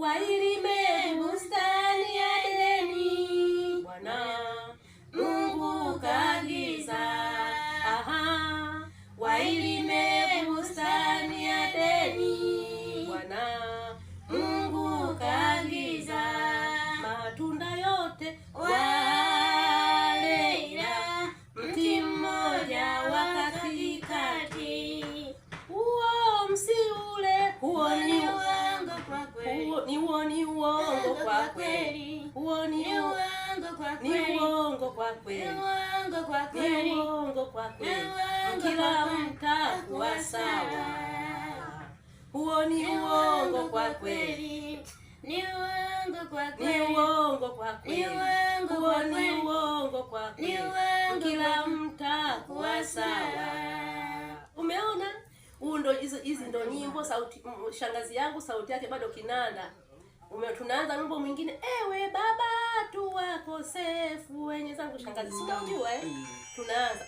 wailime bustani ya Edeni, Bwana Mungu kaagiza. Aha, wailime bustani ya Edeni, Bwana Mungu kaagiza. Matunda yote wale, ila mti mmoja wa katikati huo msiule. Huo ni uongo kwa kweli, huo ni uongo kwa kweli, huo ni uongo kwa kweli, ni uongo kwa kweli, uongo kwa kweli, uongo kwa kweli. Kila mtakuwa sawa. Huo ni uongo kwa kweli, ni uongo kwa kweli, ni uongo kwa kweli, huo ni uongo kwa kweli. Kila mtakuwa sawa. Umeona? Ndo hizi ndo nyimbo. Sauti shangazi yangu sauti yake bado kinanda. Tunaanza wimbo mwingine, ewe baba tu wakosefu wenye zangu shangazi, sijajua tunaanza